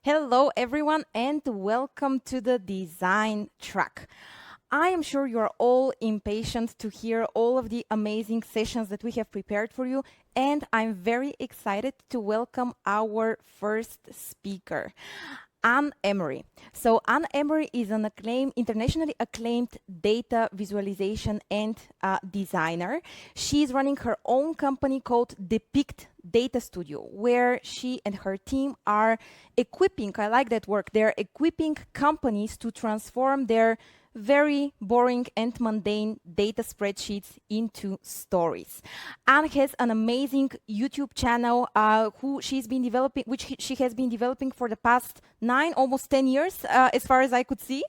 Hello, everyone, and welcome to the design track. I am sure you are all impatient to hear all of the amazing sessions that we have prepared for you, and I'm very excited to welcome our first speaker. Emery. So Emery is an internationally acclaimed data visualization and designer. She's running her own company called Depict Data Studio, where she and her team are equipping, I like that work, they're equipping companies to transform their very boring and mundane data spreadsheets into stories. Anne has an amazing YouTube channel which she has been developing for the past 9, almost 10 years, as far as I could see.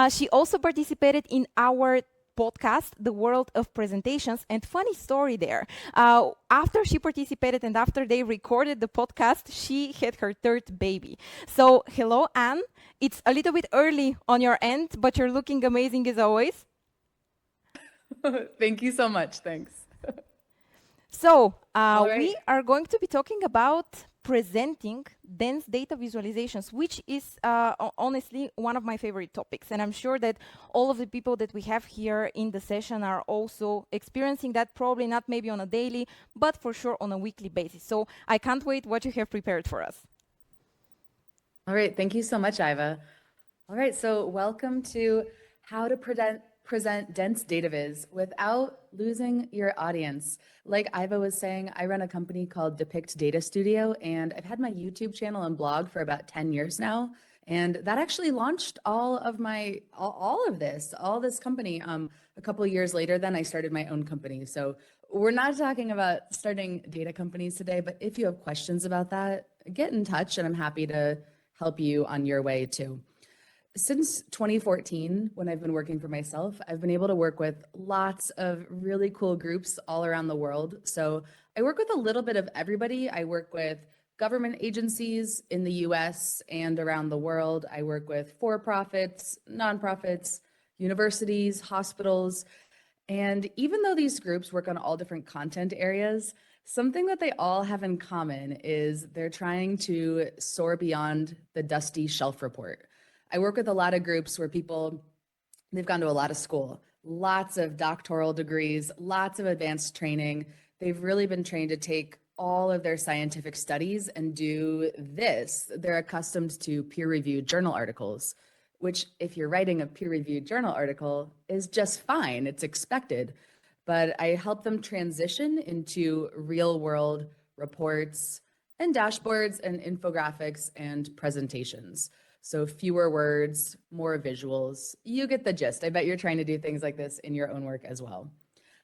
She also participated in our podcast, The World of Presentations. And funny story there. After she participated and after they recorded the podcast, she had her third baby. So, hello, Anne. It's a little bit early on your end, but you're looking amazing as always. Thank you so much. Thanks. So, All we right. are going to be talking about presenting dense data visualizations, which is honestly one of my favorite topics. And I'm sure that all of the people that we have here in the session are also experiencing that, probably not maybe on a daily, but for sure on a weekly basis. So I can't wait what you have prepared for us. All right. Thank you so much, Iva. All right. So welcome to how to present dense data viz without losing your audience. Like Iva was saying, I run a company called Depict Data Studio, and I've had my YouTube channel and blog for about 10 years now. And that actually launched all of this company. A couple of years later, then I started my own company. So we're not talking about starting data companies today, but if you have questions about that, get in touch and I'm happy to help you on your way too. Since 2014, when I've been working for myself, I've been able to work with lots of really cool groups all around the world. So I work with a little bit of everybody. I work with government agencies in the US and around the world. I work with for-profits, nonprofits, universities, hospitals. And even though these groups work on all different content areas, something that they all have in common is they're trying to soar beyond the dusty shelf report. I work with a lot of groups where they've gone to a lot of school, lots of doctoral degrees, lots of advanced training. They've really been trained to take all of their scientific studies and do this. They're accustomed to peer-reviewed journal articles, which if you're writing a peer-reviewed journal article is just fine, it's expected. But I help them transition into real-world reports and dashboards and infographics and presentations. So fewer words, more visuals. You get the gist. I bet you're trying to do things like this in your own work as well.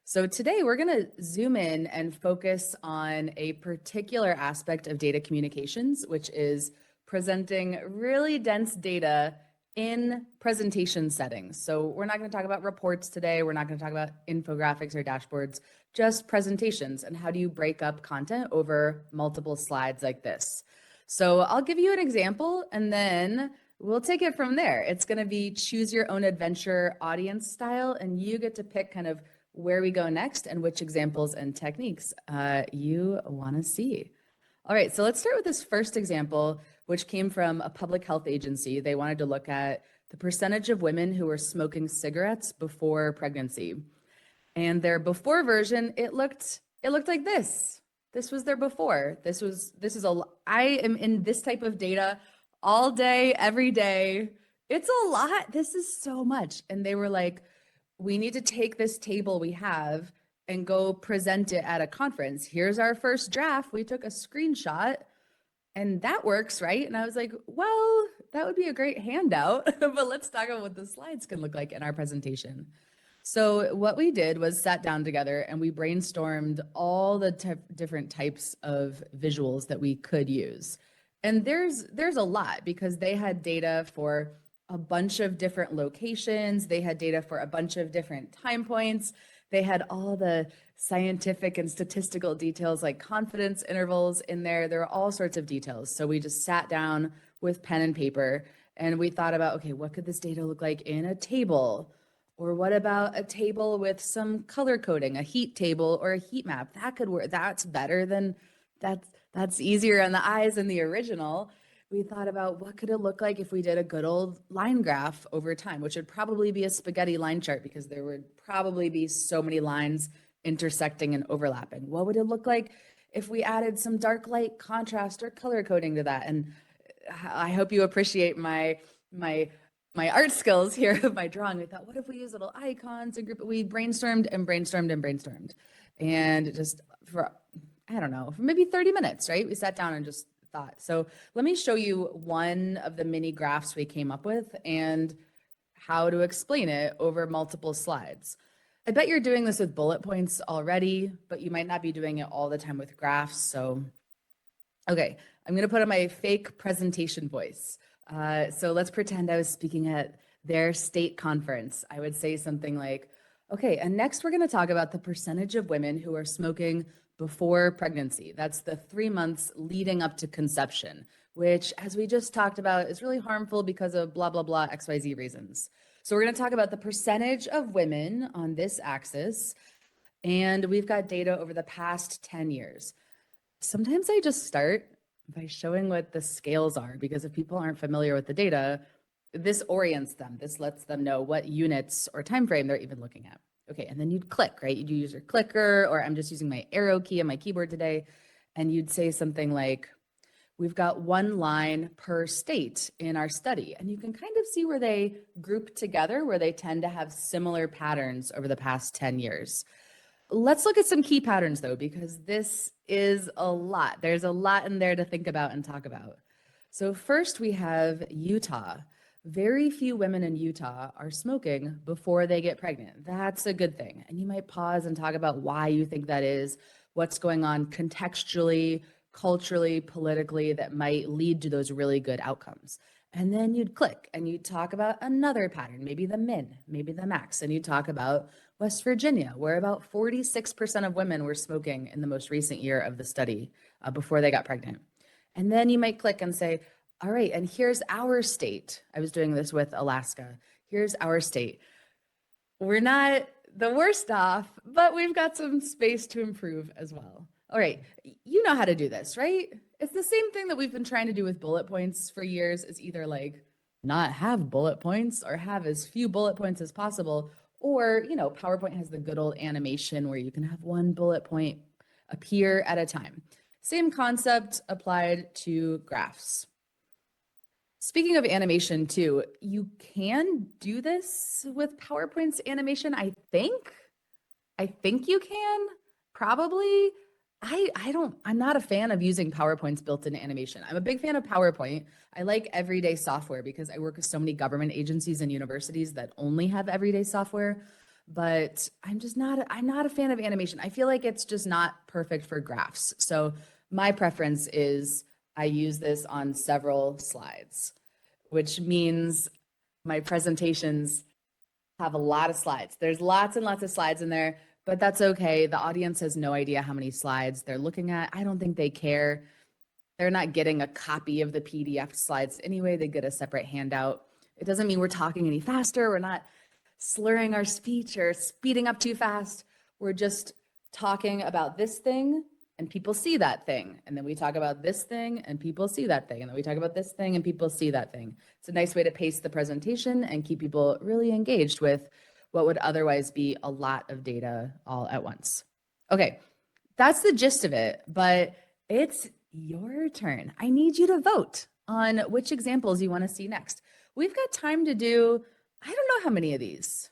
So today we're going to zoom in and focus on a particular aspect of data communications, which is presenting really dense data in presentation settings. So we're not going to talk about reports today. We're not going to talk about infographics or dashboards, just presentations and how do you break up content over multiple slides like this. So I'll give you an example and then we'll take it from there. It's going to be choose your own adventure audience style, and you get to pick kind of where we go next and which examples and techniques you want to see. All right, so let's start with this first example, which came from a public health agency. They wanted to look at the percentage of women who were smoking cigarettes before pregnancy. And their before version, it looked like this. This was their before. I am in this type of data all day, every day. It's a lot. This is so much. And they were like, we need to take this table we have and go present it at a conference. Here's our first draft. We took a screenshot and that works, right? And I was like, well, that would be a great handout, but let's talk about what the slides can look like in our presentation. So what we did was sat down together and we brainstormed all the different types of visuals that we could use. And there's a lot because they had data for a bunch of different locations. They had data for a bunch of different time points. They had all the scientific and statistical details like confidence intervals in there. There are all sorts of details. So we just sat down with pen and paper and we thought about, okay, what could this data look like in a table? Or what about a table with some color coding, a heat table or a heat map? That could work. That's better than that's easier on the eyes than the original. we thought about what could it look like if we did a good old line graph over time, which would probably be a spaghetti line chart because there would probably be so many lines intersecting and overlapping. What would it look like if we added some dark light contrast or color coding to that? And I hope you appreciate my art skills here of my drawing. We thought, what if we use little icons and group? We brainstormed and brainstormed and brainstormed, and just for I don't know, for maybe 30 minutes, right? We sat down and just thought. So let me show you one of the mini graphs we came up with and how to explain it over multiple slides. I bet you're doing this with bullet points already, but you might not be doing it all the time with graphs. So, okay, I'm gonna put on my fake presentation voice. So let's pretend I was speaking at their state conference. I would say something like, okay, and next we're gonna talk about the percentage of women who are smoking before pregnancy. That's the 3 months leading up to conception, which, as we just talked about, is really harmful because of blah, blah, blah, XYZ reasons. So we're going to talk about the percentage of women on this axis, and we've got data over the past 10 years. Sometimes I just start by showing what the scales are, because if people aren't familiar with the data, this orients them. This lets them know what units or time frame they're even looking at. Okay, and then you'd click, right? You'd use your clicker, or I'm just using my arrow key on my keyboard today, and you'd say something like, we've got one line per state in our study, and you can kind of see where they group together, where they tend to have similar patterns over the past 10 years. Let's look at some key patterns though, because this is a lot. There's a lot in there to think about and talk about. So first we have Utah. Very few women in Utah are smoking before they get pregnant. That's a good thing. And you might pause and talk about why you think that is, what's going on contextually, culturally, politically, that might lead to those really good outcomes. And then you'd click and you'd talk about another pattern, maybe the min, maybe the max, and you'd talk about West Virginia, where about 46% of women were smoking in the most recent year of the study before they got pregnant. And then you might click and say, all right, and here's our state. I was doing this with Alaska. Here's our state. We're not the worst off, but we've got some space to improve as well. All right, you know how to do this, right? It's the same thing that we've been trying to do with bullet points for years, is either like not have bullet points or have as few bullet points as possible. Or, you know, PowerPoint has the good old animation where you can have one bullet point appear at a time. Same concept applied to graphs. Speaking of animation too, you can do this with PowerPoint's animation, I think. I think you can, probably. I'm not a fan of using PowerPoint's built-in animation. I'm a big fan of PowerPoint. I like everyday software because I work with so many government agencies and universities that only have everyday software, but I'm not a fan of animation. I feel like it's just not perfect for graphs. So my preference is I use this on several slides, which means my presentations have a lot of slides. There's lots and lots of slides in there, but that's okay. The audience has no idea how many slides they're looking at. I don't think they care. They're not getting a copy of the PDF slides anyway. They get a separate handout. It doesn't mean we're talking any faster. We're not slurring our speech or speeding up too fast. We're just talking about this thing and people see that thing. And then we talk about this thing and people see that thing. And then we talk about this thing and people see that thing. It's a nice way to pace the presentation and keep people really engaged with what would otherwise be a lot of data all at once. Okay, that's the gist of it, but it's your turn. I need you to vote on which examples you want to see next. We've got time to do, I don't know how many of these.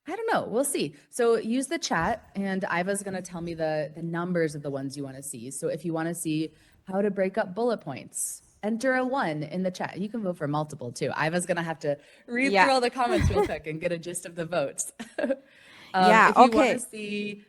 I don't know. We'll see. So use the chat, and Iva's going to tell me the numbers of the ones you want to see. So if you want to see how to break up bullet points, enter a 1 in the chat. You can vote for multiple too. Iva's going to have to read through all the comments real quick and get a gist of the votes. If you want to see,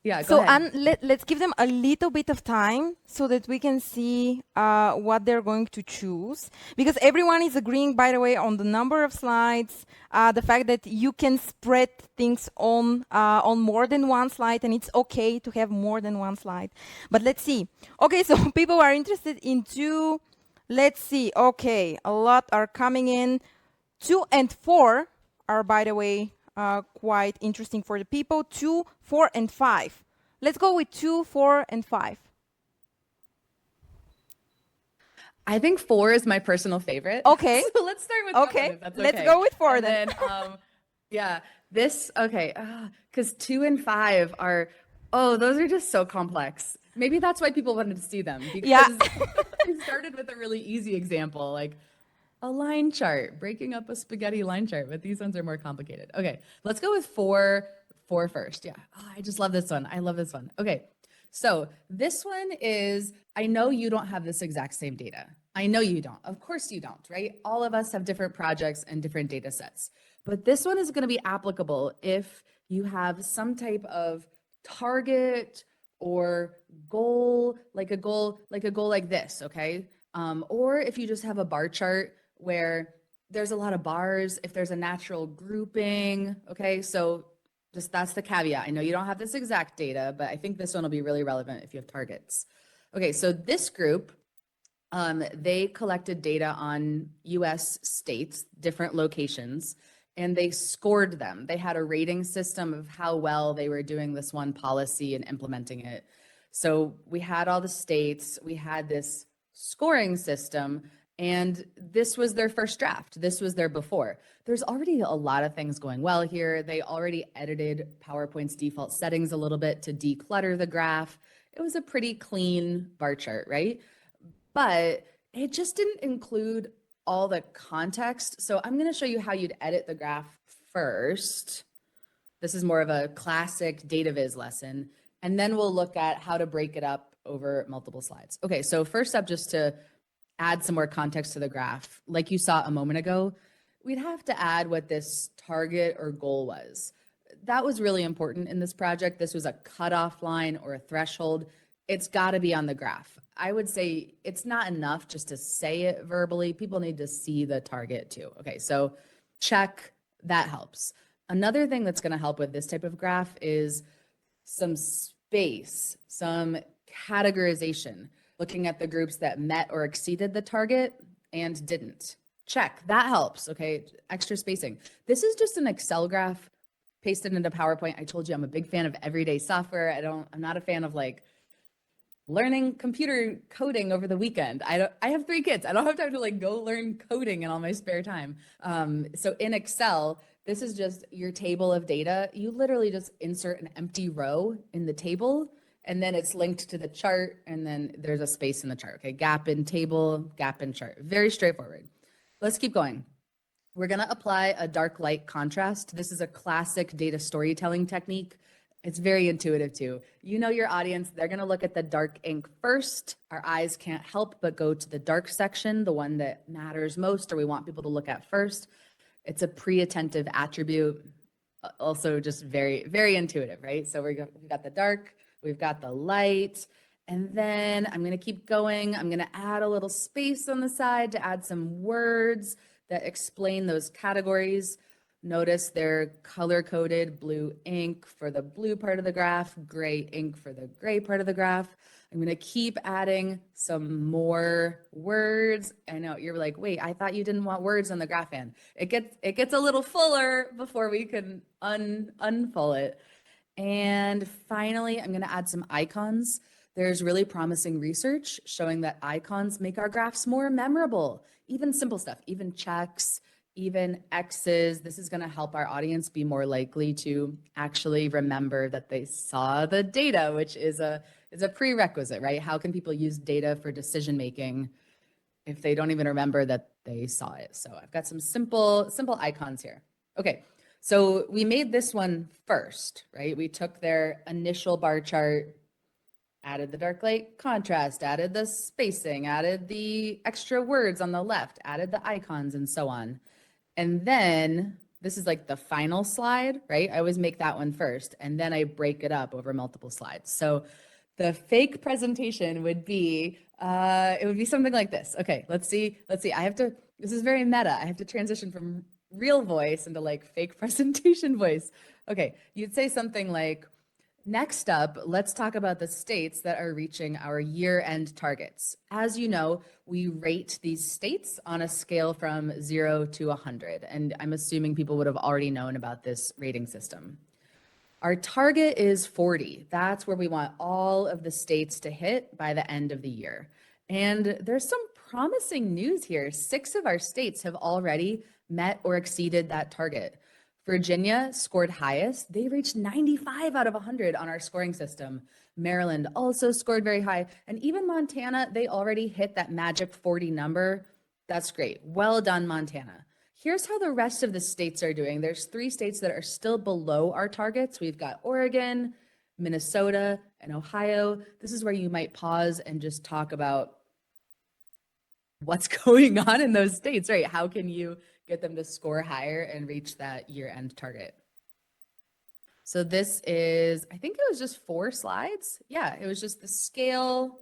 go ahead. Let's give them a little bit of time so that we can see what they're going to choose. Because everyone is agreeing, by the way, on the number of slides, the fact that you can spread things on more than one slide, and it's okay to have more than one slide. But let's see. Okay, so people are interested in 2. Let's see. Okay, a lot are coming in. 2 and 4 are, by the way, quite interesting for the people. 2, 4, and 5. Let's go with 2, 4, and 5. I think 4 is my personal favorite. Okay. So let's start with that one Okay. if that's Let's okay. go with 4 And then. then, yeah, this, okay, because 2 and 5 are, oh, those are just so complex. Maybe that's why people wanted to see them Yeah. because we started with a really easy example, like a line chart, breaking up a spaghetti line chart, but these ones are more complicated. Okay, let's go with 4 first. Yeah, oh, I just love this one. I love this one. Okay, so this one is, I know you don't have this exact same data. I know you don't. Of course you don't, right? All of us have different projects and different data sets. But this one is going to be applicable if you have some type of target or goal, like this, okay? Or if you just have a bar chart where there's a lot of bars, if there's a natural grouping, okay? So just that's the caveat. I know you don't have this exact data, but I think this one will be really relevant if you have targets. Okay, so this group, they collected data on US states, different locations, and they scored them. They had a rating system of how well they were doing this one policy and implementing it. So we had all the states, we had this scoring system, and this was their first draft. This was their before. There's already a lot of things going well here. They already edited PowerPoint's default settings a little bit to declutter the graph. It was a pretty clean bar chart, right? But it just didn't include all the context. So I'm going to show you how you'd edit the graph first. This is more of a classic data viz lesson. And then we'll look at how to break it up over multiple slides. Okay, so first up, just to add some more context to the graph, like you saw a moment ago, we'd have to add what this target or goal was. That was really important in this project. This was a cutoff line or a threshold. It's got to be on the graph. I would say it's not enough just to say it verbally. People need to see the target too. Okay, so check, that helps. Another thing that's going to help with this type of graph is some space, some categorization, looking at the groups that met or exceeded the target and didn't. Check, that helps, okay? Extra spacing. This is just an Excel graph pasted into PowerPoint. I told you I'm a big fan of everyday software. I'm not a fan of like learning computer coding over the weekend. I have 3 kids. I don't have time to like go learn coding in all my spare time. So in Excel, this is just your table of data. You literally just insert an empty row in the table, and then it's linked to the chart, and then there's a space in the chart. Okay, gap in table, gap in chart. Very straightforward. Let's keep going. We're going to apply a dark light contrast. This is a classic data storytelling technique. It's very intuitive too. You know your audience, they're going to look at the dark ink first. Our eyes can't help but go to the dark section, the one that matters most or we want people to look at first. It's a pre-attentive attribute, also just very, very intuitive, right? So we've got the dark, we've got the light, and then I'm going to keep going. I'm going to add a little space on the side to add some words that explain those categories. Notice they're color-coded, blue ink for the blue part of the graph, gray ink for the gray part of the graph. I'm going to keep adding some more words. I know you're like, wait, I thought you didn't want words on the graph, Ann. It gets a little fuller before we can unfull it. And finally, I'm going to add some icons. There's really promising research showing that icons make our graphs more memorable. Even simple stuff, even checks, even X's. This is going to help our audience be more likely to actually remember that they saw the data, which is a prerequisite, right? How can people use data for decision making if they don't even remember that they saw it? So I've got some simple icons here. Okay, so we made this one first, right? We took their initial bar chart, added the dark light contrast, added the spacing, added the extra words on the left, added the icons and so on. And then this is like the final slide, right? I always make that one first, and then I break it up over multiple slides. So the fake presentation would be, it would be something like this. Okay, let's see. This is very meta. I have to transition from real voice into like fake presentation voice. Okay, you'd say something like, next up, let's talk about the states that are reaching our year-end targets. As you know, we rate these states on a scale from 0 to 100, and I'm assuming people would have already known about this rating system. Our target is 40. That's where we want all of the states to hit by the end of the year. And there's some promising news here. 6 of our states have already met or exceeded that target. Virginia scored highest. They reached 95 out of 100 on our scoring system. Maryland also scored very high. And even Montana, they already hit that magic 40 number. That's great. Well done, Montana. Here's how the rest of the states are doing. There's 3 states that are still below our targets. We've got Oregon, Minnesota, and Ohio. This is where you might pause and just talk about what's going on in those states, right? How can you get them to score higher and reach that year-end target? So this is, I think it was just 4 slides. Yeah, it was just the scale,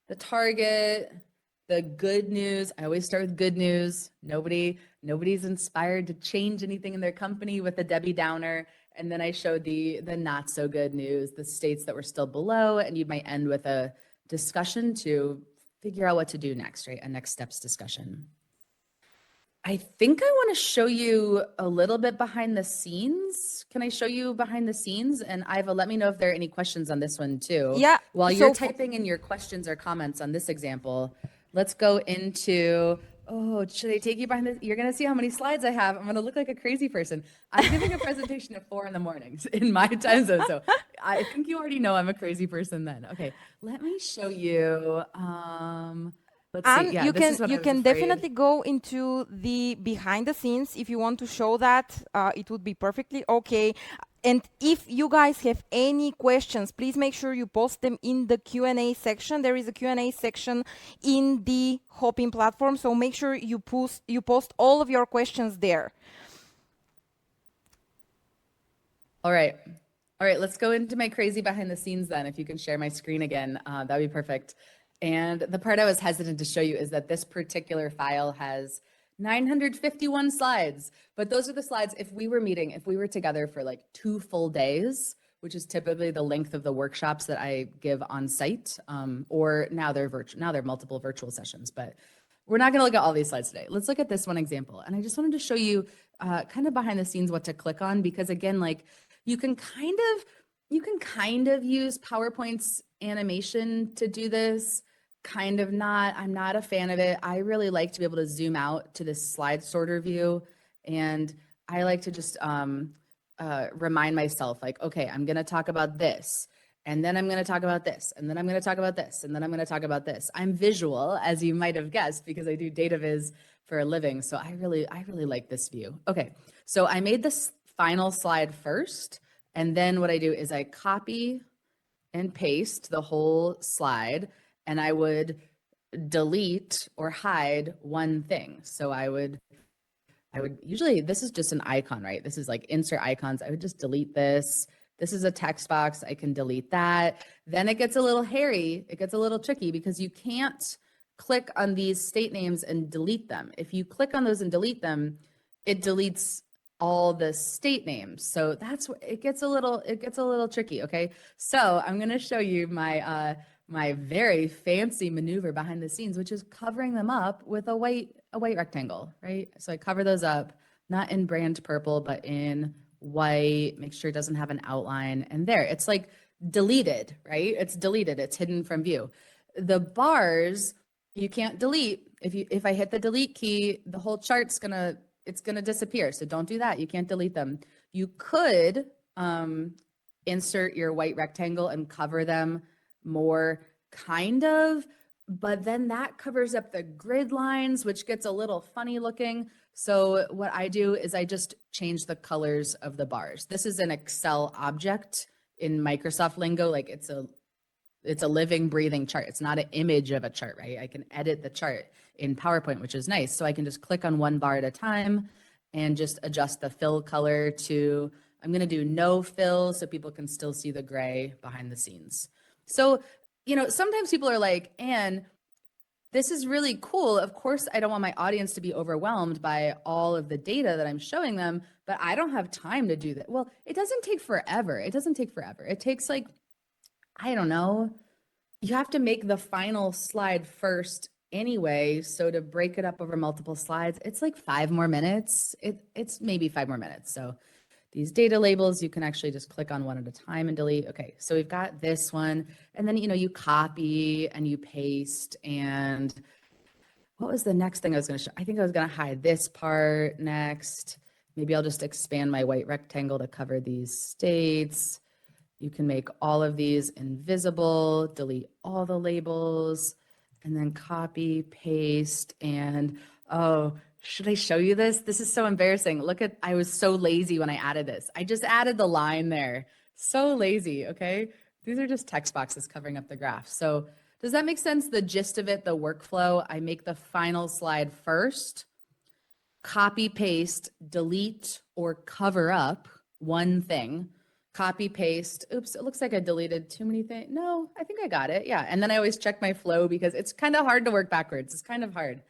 the target, the good news. I always start with good news. Nobody's inspired to change anything in their company with a Debbie Downer. And then I showed the not so good news, the states that were still below, and you might end with a discussion to figure out what to do next, right? A next steps discussion. I think I want to show you a little bit behind the scenes. Can I show you behind the scenes? And Iva, let me know if there are any questions on this one too. Yeah. While you're typing in your questions or comments on this example, let's go into, oh, should I take you behind the, you're going to see how many slides I have. I'm going to look like a crazy person. I'm giving a presentation at 4 in the mornings in my time zone. So I think you already know I'm a crazy person then. Okay, let me show you. Let's see. Yeah, you can definitely go into the behind the scenes if you want to show that. It would be perfectly okay. And if you guys have any questions, please make sure you post them in the Q&A section. There is a Q&A section in the Hopin platform, so make sure you post all of your questions there. All right, let's go into my crazy behind the scenes then. If you can share my screen again, that'd be perfect. And the part I was hesitant to show you is that this particular file has 951 slides, but those are the slides if we were together for like 2 full days, which is typically the length of the workshops that I give on site, or now they're multiple virtual sessions, but we're not gonna look at all these slides today. Let's look at this one example. And I just wanted to show you kind of behind the scenes what to click on, because again, like you can kind of use PowerPoint's animation to do this. Kind of not. I'm not a fan of it. I really like to be able to zoom out to this slide sorter view. And I like to just remind myself like, okay, I'm going to talk about this. And then I'm going to talk about this. And then I'm going to talk about this. And then I'm going to talk about this. I'm visual, as you might have guessed, because I do data viz for a living. So I really like this view. Okay. So I made this final slide first. And then what I do is I copy and paste the whole slide, and I would delete or hide one thing. So I would usually, this is just an icon, right? This is like insert icons. I would just delete this. This is a text box. I can delete that. Then it gets a little hairy. It gets a little tricky because you can't click on these state names and delete them. If you click on those and delete them, it deletes all the state names. So that's what it gets a little tricky. Okay. So I'm going to show you my, my very fancy maneuver behind the scenes, which is covering them up with a white rectangle, right? So I cover those up, not in brand purple, but in white, make sure it doesn't have an outline. And there, it's like deleted, right? It's deleted, it's hidden from view. The bars, you can't delete. If I hit the delete key, the whole chart's gonna disappear. So don't do that, you can't delete them. You could insert your white rectangle and cover them more, kind of, but then that covers up the grid lines, which gets a little funny looking. So what I do is I just change the colors of the bars. This is an Excel object in Microsoft lingo. Like it's a living, breathing chart. It's not an image of a chart, right? I can edit the chart in PowerPoint, which is nice. So I can just click on one bar at a time and just adjust the fill color to, I'm gonna do no fill so people can still see the gray behind the scenes. So, you know, sometimes people are like, Anne, this is really cool. Of course, I don't want my audience to be overwhelmed by all of the data that I'm showing them, but I don't have time to do that. Well, it doesn't take forever. It takes like, I don't know. You have to make the final slide first anyway. So to break it up over multiple slides, it's like 5 more minutes. It's maybe 5 more minutes. So these data labels, you can actually just click on one at a time and delete. Okay, so we've got this one. And then, you know, you copy and you paste and what was the next thing I was going to show? I think I was going to hide this part next. Maybe I'll just expand my white rectangle to cover these states. You can make all of these invisible, delete all the labels, and then copy, paste, and oh, should I show you this? This is so embarrassing. Look at, I was so lazy when I added this. I just added the line there. So lazy, okay? These are just text boxes covering up the graph. So does that make sense? The gist of it, the workflow, I make the final slide first, copy, paste, delete, or cover up one thing, copy, paste. Oops, it looks like I deleted too many things. No, I think I got it. Yeah. And then I always check my flow because it's kind of hard to work backwards. It's kind of hard.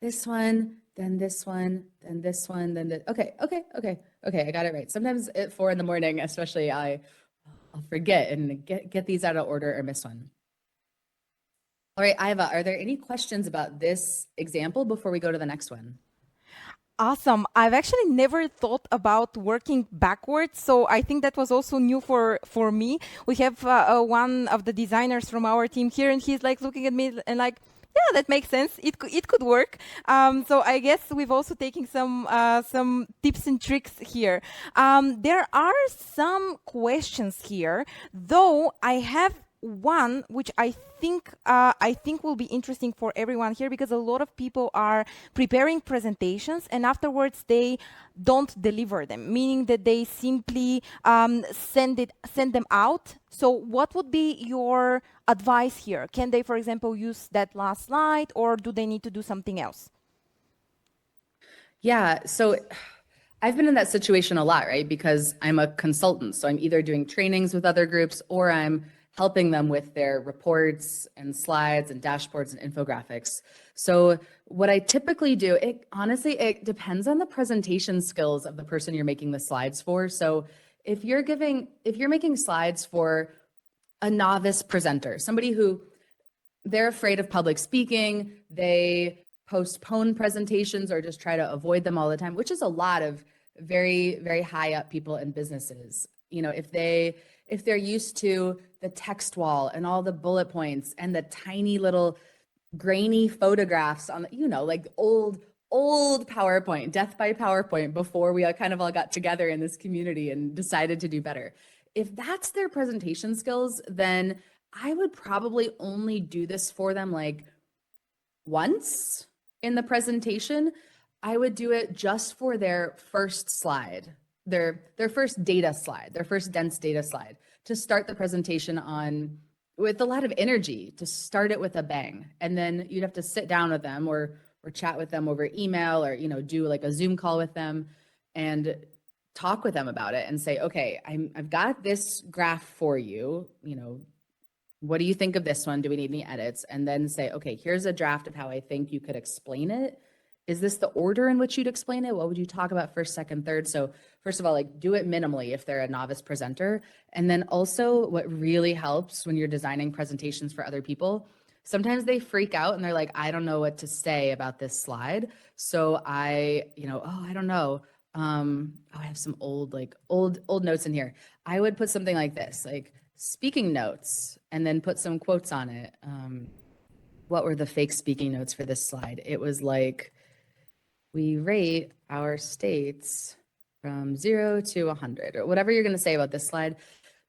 This one, then this one, then this one, then this. Okay. I got it right. Sometimes at 4 a.m, especially, I'll forget and get these out of order or miss one. All right, Iva, are there any questions about this example before we go to the next one? Awesome. I've actually never thought about working backwards, so I think that was also new for me. We have one of the designers from our team here, and he's like looking at me and like, yeah, that makes sense. It could work. So I guess we've also taken some tips and tricks here. There are some questions here, though I have one which I think will be interesting for everyone here, because a lot of people are preparing presentations and afterwards they don't deliver them, meaning that they simply send them out. So what would be your advice here? Can they, for example, use that last slide, or do they need to do something else? Yeah, so I've been in that situation a lot, right? Because I'm a consultant. So I'm either doing trainings with other groups or I'm helping them with their reports and slides and dashboards and infographics. So what I typically do, it depends on the presentation skills of the person you're making the slides for. So if you're making slides for a novice presenter, somebody who they're afraid of public speaking, they postpone presentations or just try to avoid them all the time, which is a lot of very, very high up people in businesses. You know, if they're used to the text wall and all the bullet points and the tiny little grainy photographs on, like old PowerPoint, death by PowerPoint, before we kind of all got together in this community and decided to do better. If that's their presentation skills, then I would probably only do this for them like once in the presentation. I would do it just for their first slide, their first data slide, their first dense data slide, to start the presentation on with a lot of energy, to start it with a bang. And then you'd have to sit down with them or chat with them over email, or do like a Zoom call with them and talk with them about it and say, okay, I've got this graph for you, what do you think of this one? Do we need any edits? And then say, okay, here's a draft of how I think you could explain it. Is this the order in which you'd explain it? What would you talk about first, second, third? So first of all, like, do it minimally if they're a novice presenter. And then also what really helps when you're designing presentations for other people, sometimes they freak out and they're like, I don't know what to say about this slide. So I don't know. I have some old notes in here. I would put something like this, like speaking notes, and then put some quotes on it. What were the fake speaking notes for this slide? It was like, we rate our states from 0 to 100, or whatever you're going to say about this slide.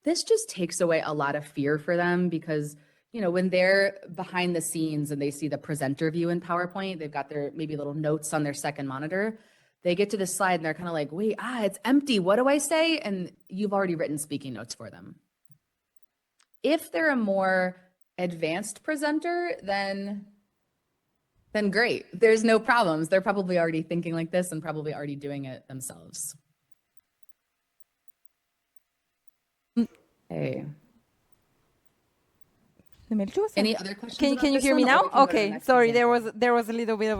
This just takes away a lot of fear for them, because when they're behind the scenes and they see the presenter view in PowerPoint, they've got their maybe little notes on their second monitor. They get to this slide and they're kind of like, wait, it's empty. What do I say? And you've already written speaking notes for them. If they're a more advanced presenter, then great. There's no problems. They're probably already thinking like this and probably already doing it themselves. Hey. Any other questions? Can you hear me now? Okay, sorry, example. there was a little bit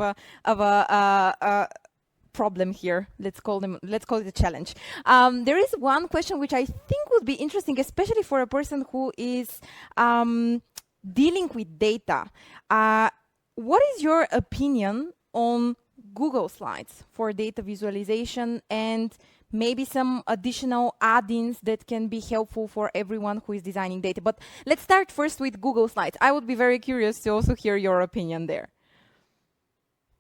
of a problem here. Let's call it a challenge. There is one question which I think would be interesting, especially for a person who is dealing with data. What is your opinion on Google Slides for data visualization, and maybe some additional add-ins that can be helpful for everyone who is designing data? But let's start first with Google Slides. I would be very curious to also hear your opinion there.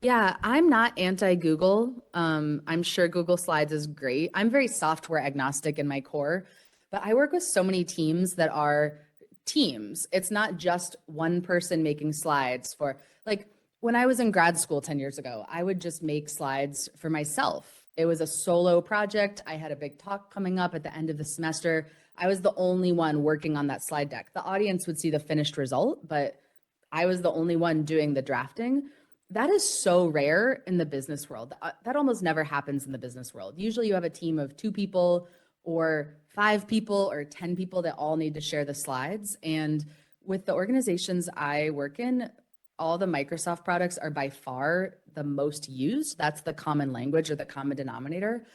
Yeah, I'm not anti-Google. I'm sure Google Slides is great. I'm very software agnostic in my core, but I work with so many teams that are teams. It's not just one person making slides for, like, when I was in grad school 10 years ago, I would just make slides for myself. It was a solo project. I had a big talk coming up at the end of the semester. I was the only one working on that slide deck. The audience would see the finished result, but I was the only one doing the drafting. That is so rare in the business world. That almost never happens in the business world. Usually you have a team of 2 people or 5 people or 10 people that all need to share the slides. And with the organizations I work in, all the Microsoft products are by far the most used. That's the common language or the common denominator.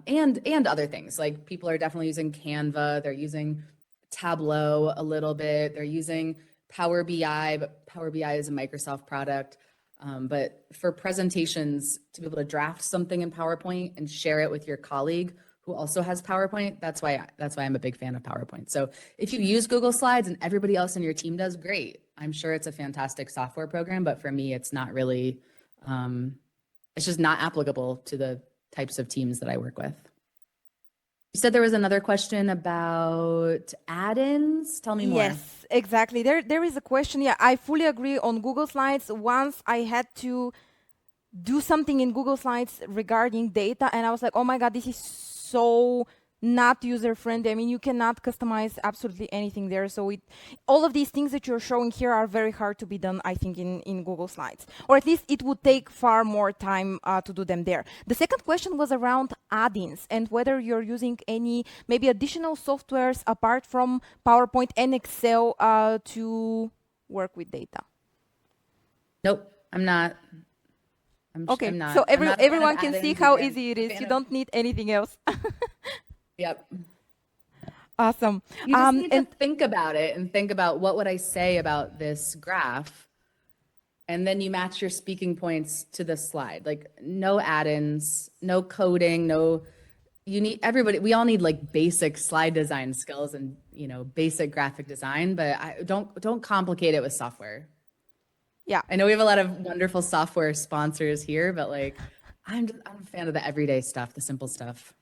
And other things, like people are definitely using Canva, they're using Tableau a little bit, they're using Power BI, but Power BI is a Microsoft product. But for presentations, to be able to draft something in PowerPoint and share it with your colleague who also has PowerPoint, that's why I'm a big fan of PowerPoint. So if you use Google Slides and everybody else in your team does, great. I'm sure it's a fantastic software program, but for me, it's not really, it's just not applicable to the types of teams that I work with. You said there was another question about add-ins. Tell me more. Yes, exactly. There is a question. Yeah, I fully agree on Google Slides. Once I had to do something in Google Slides regarding data, and I was like, oh my God, this is so not user friendly. I mean, you cannot customize absolutely anything there. So all of these things that you're showing here are very hard to be done, I think, in Google Slides, or at least it would take far more time to do them there. The second question was around add-ins and whether you're using any maybe additional softwares apart from PowerPoint and Excel to work with data. Nope, I'm not. Okay, I'm so not. I'm not a fan of everyone can see add-ins. how Again, easy it a is. fan You of, don't need anything else. yep. Awesome. You just need to And think about it and think about what would I say about this graph? And then you match your speaking points to the slide. Like no add-ins, no coding, you need everybody, we all need like basic slide design skills and, basic graphic design, but don't complicate it with software. yeah, I know we have a lot of wonderful software sponsors here, but like I'm a fan of the everyday stuff, the simple stuff.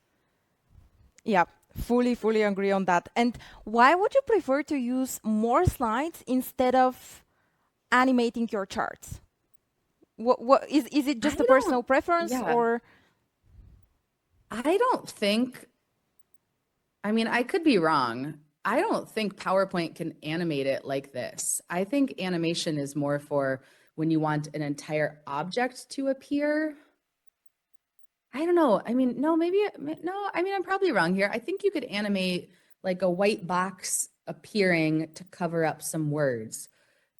yeah, fully agree on that. And why would you prefer to use more slides instead of animating your charts? What is it I just a don't, personal preference yeah, or I don't think, I mean, I could be wrong. I don't think PowerPoint can animate it like this. I think animation is more for when you want an entire object to appear. I don't know. I mean, no, maybe, no, I mean, I'm probably wrong here. I think you could animate like a white box appearing to cover up some words.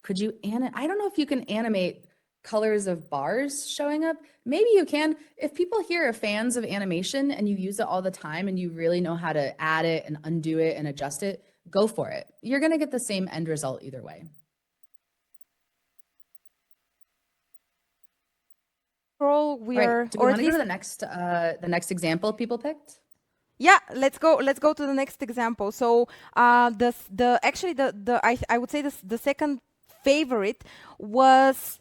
Could you I don't know if you can animate colors of bars showing up. Maybe you can. If people here are fans of animation and you use it all the time and you really know how to add it and undo it and adjust it, go for it. You're going to get the same end result either way. overall All we right. are, Do we or want at to go to least the next example people picked? yeah, let's go to the next example. So the actually I would say the second favorite was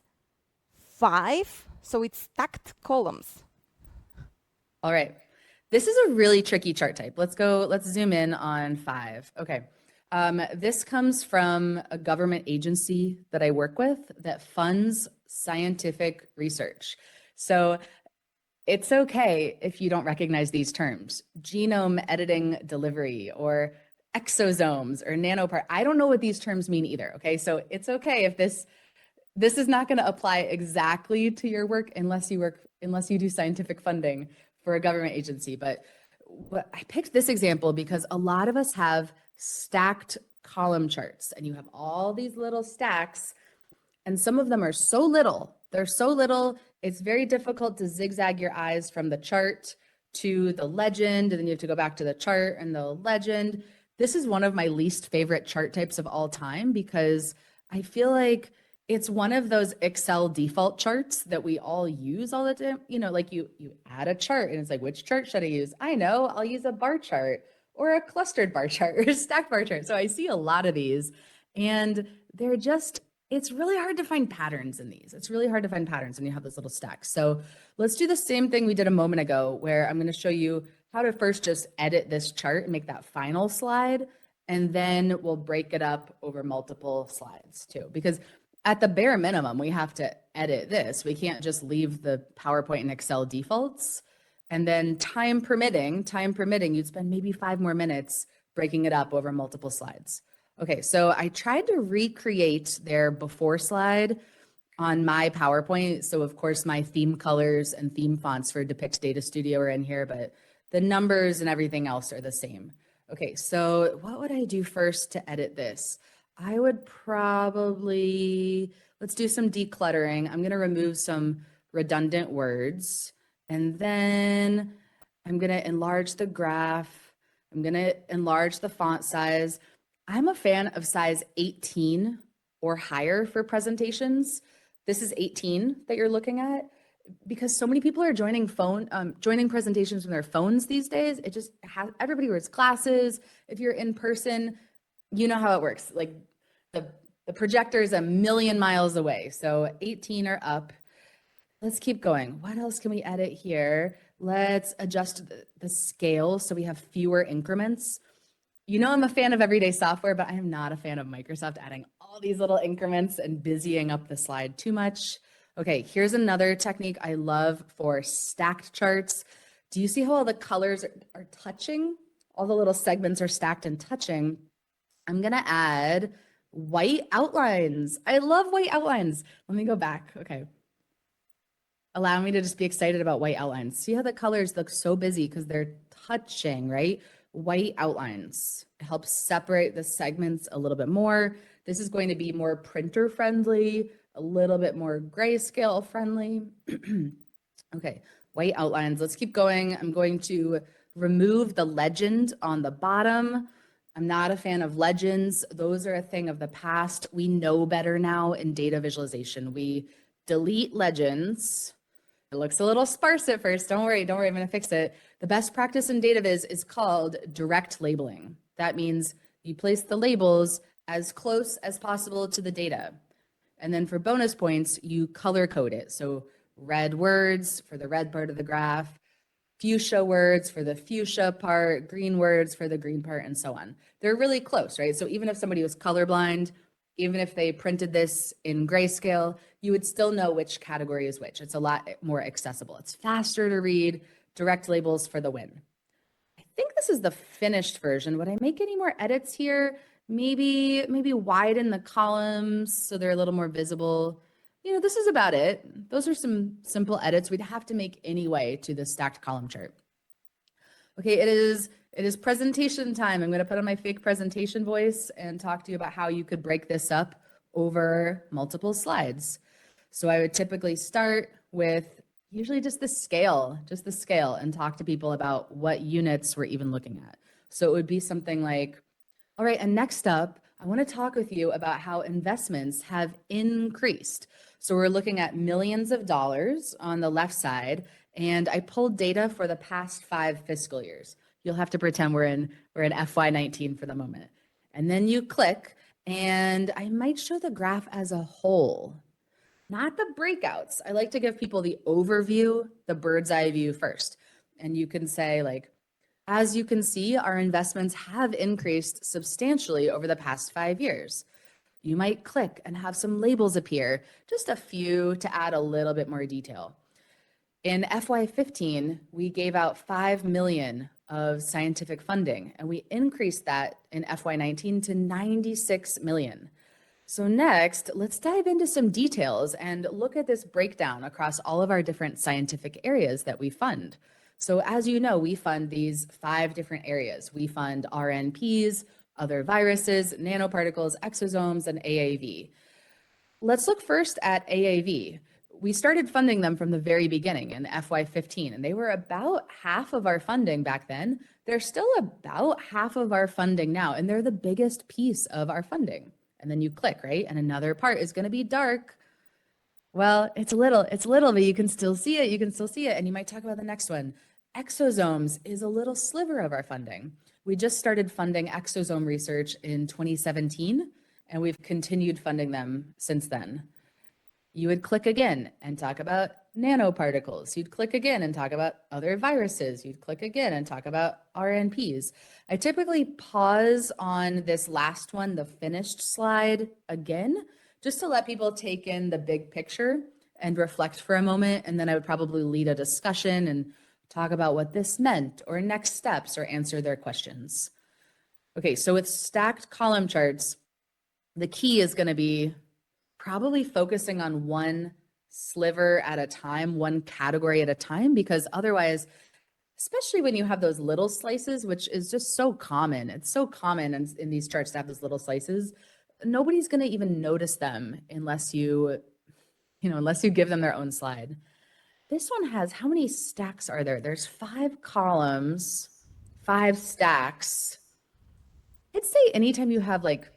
5. So it's stacked columns. All right. This is a really tricky chart type. Let's zoom in on 5. Okay. This comes from a government agency that I work with that funds scientific research. So it's okay if you don't recognize these terms: genome editing delivery or exosomes or nanopart. I don't know what these terms mean either. Okay. So it's okay if this is not going to apply exactly to your work unless you do scientific funding for a government agency. But I picked this example because a lot of us have stacked column charts and you have all these little stacks, and some of them are so little. They're so little, it's very difficult to zigzag your eyes from the chart to the legend, and then you have to go back to the chart and the legend. This is one of my least favorite chart types of all time because I feel like it's one of those Excel default charts that we all use all the time. Like you add a chart and it's like, which chart should I use? I know, I'll use a bar chart or a clustered bar chart or a stacked bar chart. So I see a lot of these and they're just it's really hard to find patterns in these. It's really hard to find patterns when you have those little stacks. So let's do the same thing we did a moment ago, where I'm going to show you how to first just edit this chart and make that final slide. And then we'll break it up over multiple slides too, because at the bare minimum, we have to edit this. We can't just leave the PowerPoint and Excel defaults. And then time permitting, you'd spend maybe 5 more minutes breaking it up over multiple slides. Okay, so I tried to recreate their before slide on my PowerPoint. So of course my theme colors and theme fonts for Depict Data Studio are in here, but the numbers and everything else are the same. Okay, so what would I do first to edit this? I would probably, let's do some decluttering. I'm gonna remove some redundant words, and then I'm gonna enlarge the graph. I'm gonna enlarge the font size. I'm a fan of size 18 or higher for presentations. This is 18 that you're looking at, because so many people are joining presentations from their phones these days. It just has, everybody wears glasses. If you're in person, you know how it works. Like the projector is a million miles away. So 18 or up. Let's keep going. What else can we edit here? Let's adjust the scale so we have fewer increments. You know, I'm a fan of everyday software, but I am not a fan of Microsoft adding all these little increments and busying up the slide too much. Okay, here's another technique I love for stacked charts. Do you see how all the colors are touching? All the little segments are stacked and touching. I'm gonna add white outlines. I love white outlines. Let me go back. Okay. Allow me to just be excited about white outlines. See how the colors look so busy because they're touching, right? White outlines. It helps separate the segments a little bit more. This is going to be more printer friendly, a little bit more grayscale friendly. Okay, white outlines. Let's keep going. I'm going to remove the legend on the bottom. I'm not a fan of legends. Those are a thing of the past. We know better now in data visualization. We delete legends. It looks a little sparse at first. Don't worry, I'm gonna fix it. The best practice in data viz is called direct labeling. That means you place the labels as close as possible to the data. And then for bonus points, you color code it. So red words for the red part of the graph, fuchsia words for the fuchsia part, green words for the green part, and so on. They're really close, right? So even if somebody was colorblind, even if they printed this in grayscale, you would still know which category is which. It's a lot more accessible. It's faster to read. Direct labels for the win. I think this is the finished version. Would I make any more edits here? Maybe widen the columns so they're a little more visible. You know, this is about it. Those are some simple edits we'd have to make anyway to the stacked column chart. Okay, it is presentation time. I'm going to put on my fake presentation voice and talk to you about how you could break this up over multiple slides. So I would typically start with usually just the scale, and talk to people about what units we're even looking at. So it would be something like, all right, and next up, I want to talk with you about how investments have increased. So we're looking at millions of dollars on the left side, and I pulled data for the past 5 fiscal years. You'll have to pretend we're in FY19 for the moment. And then you click, and I might show the graph as a whole, not the breakouts. I like to give people the overview, the bird's eye view first. And you can say, like, as you can see, our investments have increased substantially over the past 5 years. You might click and have some labels appear, just a few to add a little bit more detail. In FY15, we gave out 5 million of scientific funding, and we increased that in FY19 to 96 million. So next, let's dive into some details and look at this breakdown across all of our different scientific areas that we fund. So as you know, we fund these 5 different areas. We fund RNPs, other viruses, nanoparticles, exosomes, and AAV. Let's look first at AAV. We started funding them from the very beginning in FY15, and they were about half of our funding back then. They're still about half of our funding now, and they're the biggest piece of our funding. And then you click, right? And another part is going to be dark. Well, it's little, but you can still see it. And you might talk about the next one. Exosomes is a little sliver of our funding. We just started funding exosome research in 2017, and we've continued funding them since then. You would click again and talk about nanoparticles. You'd click again and talk about other viruses. You'd click again and talk about RNPs. I typically pause on this last one, the finished slide, again, just to let people take in the big picture and reflect for a moment. And then I would probably lead a discussion and talk about what this meant or next steps or answer their questions. Okay, so with stacked column charts, the key is going to be probably focusing on one sliver at a time, one category at a time, because otherwise, especially when you have those little slices, which is just so common, it's so common in these charts to have those little slices, nobody's going to even notice them unless unless you give them their own slide. This one has, how many stacks are there? There's 5 columns, 5 stacks. I'd say anytime you have like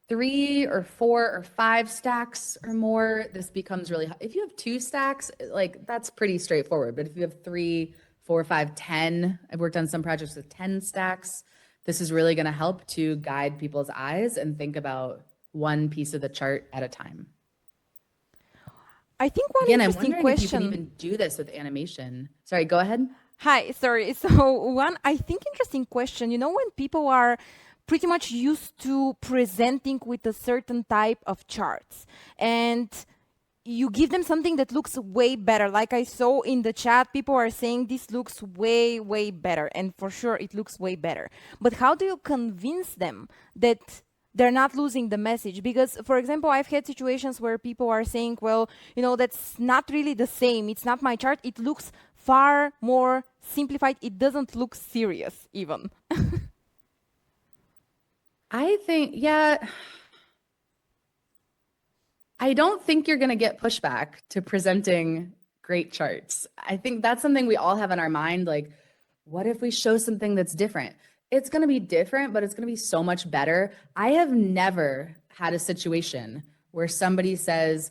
3 or 4 or 5 stacks or more, this becomes really hard. If you have 2 stacks, like that's pretty straightforward. But if you have 3, 4, 5, 10, I've worked on some projects with 10 stacks. This is really going to help to guide people's eyes and think about one piece of the chart at a time. I think one Again, I'm interesting wondering if you question. can even do this with animation. Sorry, go ahead. Hi, sorry. So one, I think interesting question, when people are pretty much used to presenting with a certain type of charts and you give them something that looks way better. Like I saw in the chat, people are saying this looks way, way better. And for sure, it looks way better. But how do you convince them that they're not losing the message? Because, for example, I've had situations where people are saying, well, that's not really the same. It's not my chart. It looks far more simplified. It doesn't look serious even. I think, yeah, I don't think you're going to get pushback to presenting great charts. I think that's something we all have in our mind. Like, what if we show something that's different? It's going to be different, but it's going to be so much better. I have never had a situation where somebody says,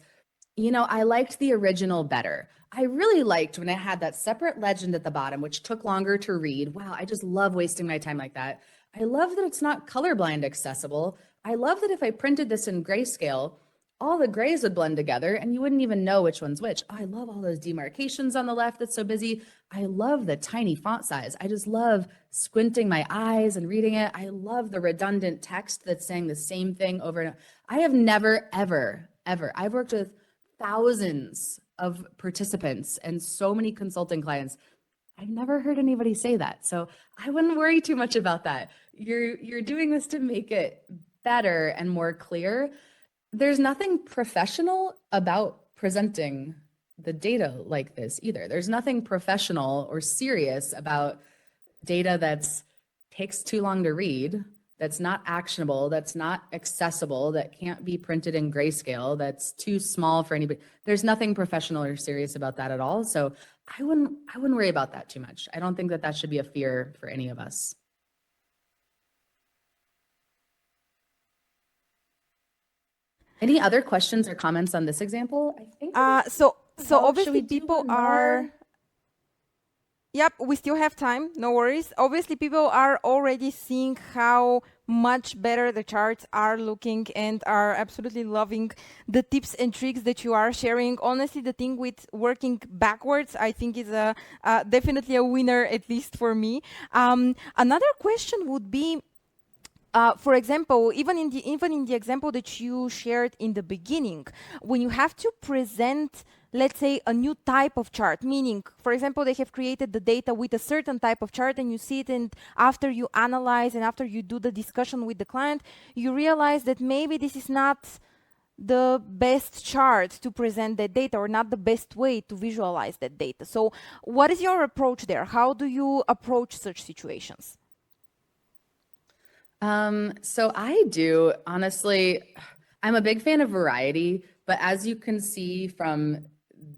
I liked the original better. I really liked when it had that separate legend at the bottom, which took longer to read. Wow, I just love wasting my time like that. I love that it's not colorblind accessible. I love that if I printed this in grayscale, all the grays would blend together and you wouldn't even know which one's which. Oh, I love all those demarcations on the left. That's so busy. I love the tiny font size. I just love squinting my eyes and reading it. I love the redundant text that's saying the same thing over and over. I have never, ever, ever, I've worked with thousands of participants and so many consulting clients. I've never heard anybody say that. So I wouldn't worry too much about that. You're doing this to make it better and more clear. There's nothing professional about presenting the data like this either. There's nothing professional or serious about data that's takes too long to read, that's not actionable, that's not accessible, that can't be printed in grayscale, that's too small for anybody. There's nothing professional or serious about that at all. So I wouldn't worry about that too much. I don't think that should be a fear for any of us. Any other questions or comments on this example? I think so obviously people are. Yep, we still have time, no worries. Obviously, people are already seeing how much better the charts are looking and are absolutely loving the tips and tricks that you are sharing. Honestly, the thing with working backwards, I think is definitely a winner, at least for me. Another question would be, for example, even in the example that you shared in the beginning, when you have to present, let's say, a new type of chart, meaning, for example, they have created the data with a certain type of chart and you see it, and after you analyze and after you do the discussion with the client, you realize that maybe this is not the best chart to present that data or not the best way to visualize that data. So what is your approach there? How do you approach such situations? So I do, honestly, I'm a big fan of variety, but as you can see from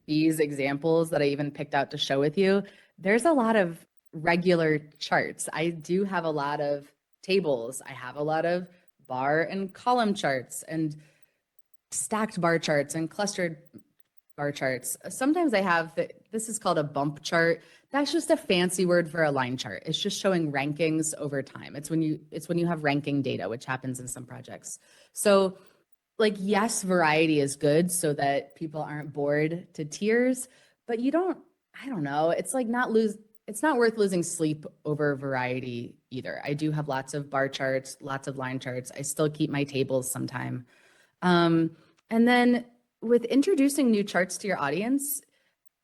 these examples that I even picked out to show with you, there's a lot of regular charts. I do have a lot of tables. I have a lot of bar and column charts and stacked bar charts and clustered bar charts. Sometimes I have this is called a bump chart. That's just a fancy word for a line chart. It's just showing rankings over time. It's when you have ranking data, which happens in some projects. So like yes, variety is good so that people aren't bored to tears, but I don't know, it's not worth losing sleep over variety either. I do have lots of bar charts, lots of line charts. I still keep my tables sometime. Um, and then with introducing new charts to your audience,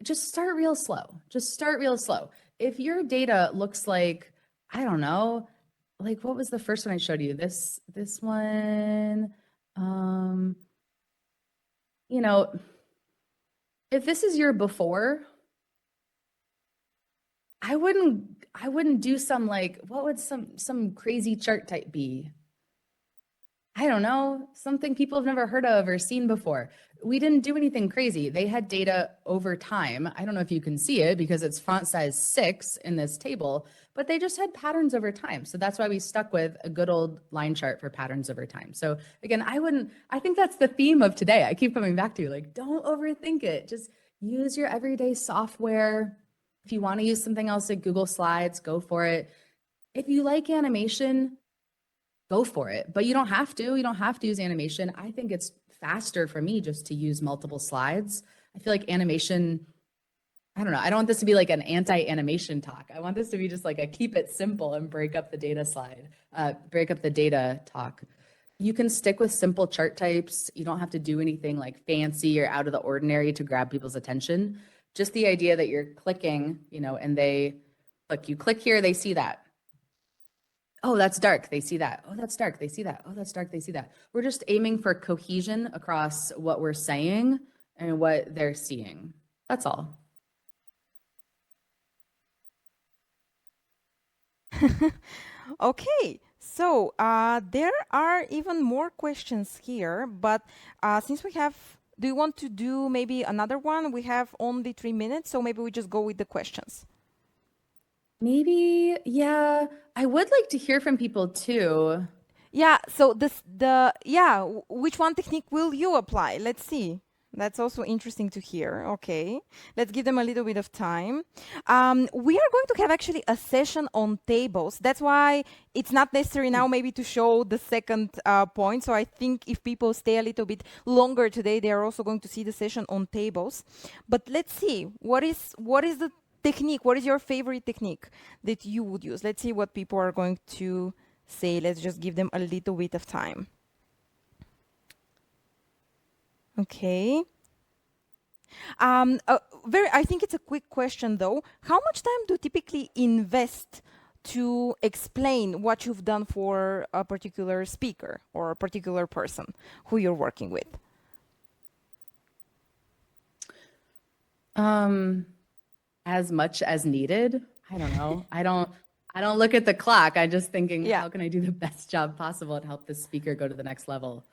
just start real slow. Just start real slow. If your data looks like, I don't know, like what was the first one I showed you? This one, um, you know, if this is your before, I wouldn't do some like what would some crazy chart type be? I don't know, something people have never heard of or seen before. We didn't do anything crazy. They had data over time. I don't know if you can see it because it's font size 6 in this table, but they just had patterns over time. So that's why we stuck with a good old line chart for patterns over time. So again, I think that's the theme of today. I keep coming back to like, don't overthink it. Just use your everyday software. If you want to use something else like Google Slides, go for it. If you like animation, go for it. But you don't have to. You don't have to use animation. I think it's faster for me just to use multiple slides. I feel like animation, I don't know. I don't want this to be like an anti-animation talk. I want this to be just like a keep it simple and break up the data break up the data talk. You can stick with simple chart types. You don't have to do anything like fancy or out of the ordinary to grab people's attention. Just the idea that you're clicking, and you click here, they see that. Oh, that's dark. They see that. Oh, that's dark. They see that. Oh, that's dark. They see that. We're just aiming for cohesion across what we're saying and what they're seeing. That's all. Okay, so there are even more questions here, but since we have, do you want to do maybe another one? We have only 3 minutes, so maybe we just go with the questions. Maybe, yeah. I would like to hear from people too. Yeah, so which one technique will you apply? Let's see. That's also interesting to hear. Okay, let's give them a little bit of time. We are going to have actually a session on tables. That's why it's not necessary now maybe to show the second point. So I think if people stay a little bit longer today, they are also going to see the session on tables. But let's see, what is the technique? What is your favorite technique that you would use? Let's see what people are going to say. Let's just give them a little bit of time. Okay. I think it's a quick question though. How much time do you typically invest to explain what you've done for a particular speaker or a particular person who you're working with? As much as needed. I don't know. I don't look at the clock. I'm just thinking, Yeah. how can I do the best job possible to help this speaker go to the next level?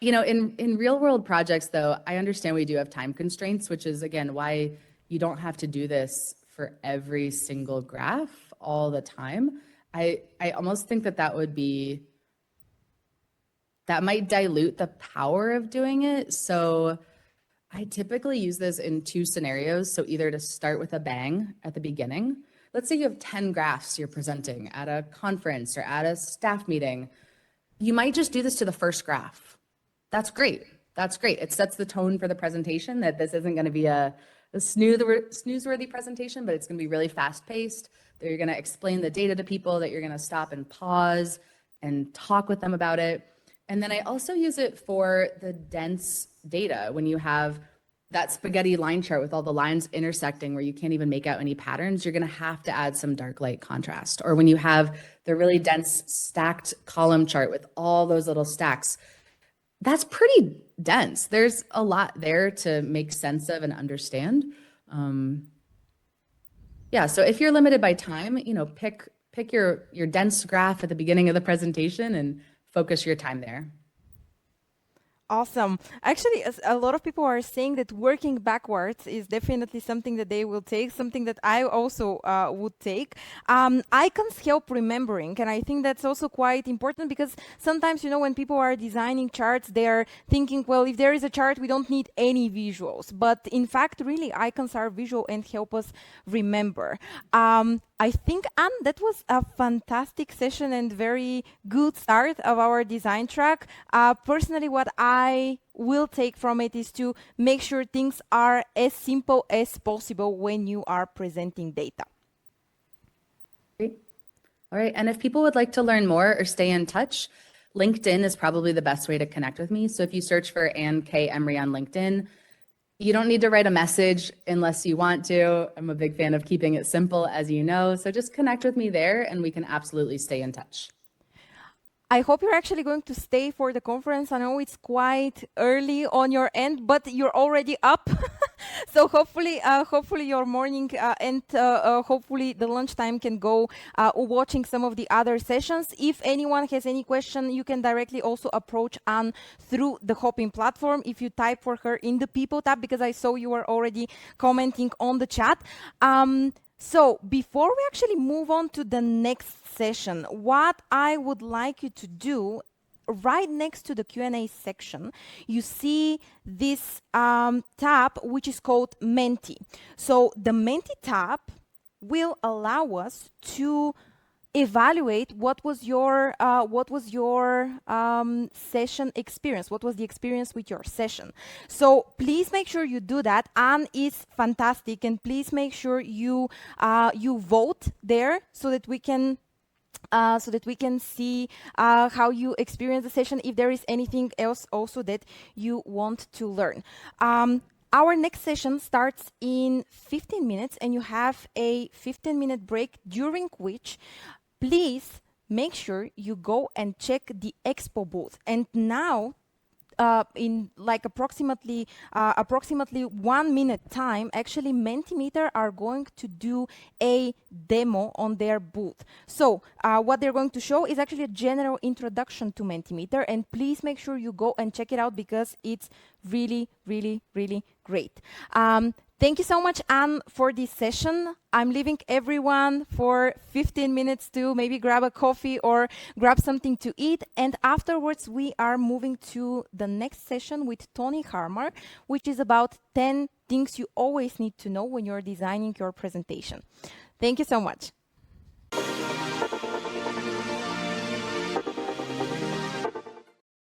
In real world projects, though, I understand we do have time constraints, which is again why you don't have to do this for every single graph all the time. I almost think that might dilute the power of doing it. So I typically use this in two scenarios. So either to start with a bang at the beginning. Let's say you have 10 graphs you're presenting at a conference or at a staff meeting. You might just do this to the first graph. That's great. That's great. It sets the tone for the presentation that this isn't going to be a snooze-worthy presentation, but it's going to be really fast-paced. That you're going to explain the data to people, that you're going to stop and pause and talk with them about it. And then I also use it for the dense data when you have that spaghetti line chart with all the lines intersecting where you can't even make out any patterns, you're going to have to add some dark light contrast. Or when you have the really dense stacked column chart with all those little stacks, that's pretty dense. There's a lot there to make sense of and understand. Yeah, so if you're limited by time, pick your dense graph at the beginning of the presentation and focus your time there. Awesome. Actually, a lot of people are saying that working backwards is definitely something that they will take, something that I also would take. Icons help remembering, and I think that's also quite important because sometimes, when people are designing charts, they are thinking, well, if there is a chart, we don't need any visuals. But in fact, really, icons are visual and help us remember. I think, Anne, that was a fantastic session and very good start of our design track. Personally, what I will take from it is to make sure things are as simple as possible when you are presenting data. Great. All right. And if people would like to learn more or stay in touch, LinkedIn is probably the best way to connect with me. So if you search for Anne K. Emery on LinkedIn, you don't need to write a message unless you want to. I'm a big fan of keeping it simple, as you know. So just connect with me there and we can absolutely stay in touch. I hope you're actually going to stay for the conference. I know it's quite early on your end, but you're already up. So hopefully your morning and hopefully the lunchtime can go watching some of the other sessions. If anyone has any question, you can directly also approach Anne through the Hopin platform. If you type for her in the People tab, because I saw you were already commenting on the chat. So before we actually move on to the next session, what I would like you to do, right next to the Q&A section, you see this tab, which is called Menti. So the Menti tab will allow us to evaluate what was your session experience, what was the experience with your session. So please make sure you do that. Anne is fantastic, and please make sure you vote there so that we can see how you experience the session, if there is anything else also that you want to learn. Our next session starts in 15 minutes, and you have a 15-minute break, during which please make sure you go and check the expo booth. And now, in like approximately 1 minute time, actually Mentimeter are going to do a demo on their booth. So what they're going to show is actually a general introduction to Mentimeter, and please make sure you go and check it out because it's really, really, really great. Thank you so much, Anne, for this session. I'm leaving everyone for 15 minutes to maybe grab a coffee or grab something to eat. And afterwards, we are moving to the next session with Tony Harmar, which is about 10 things you always need to know when you're designing your presentation. Thank you so much.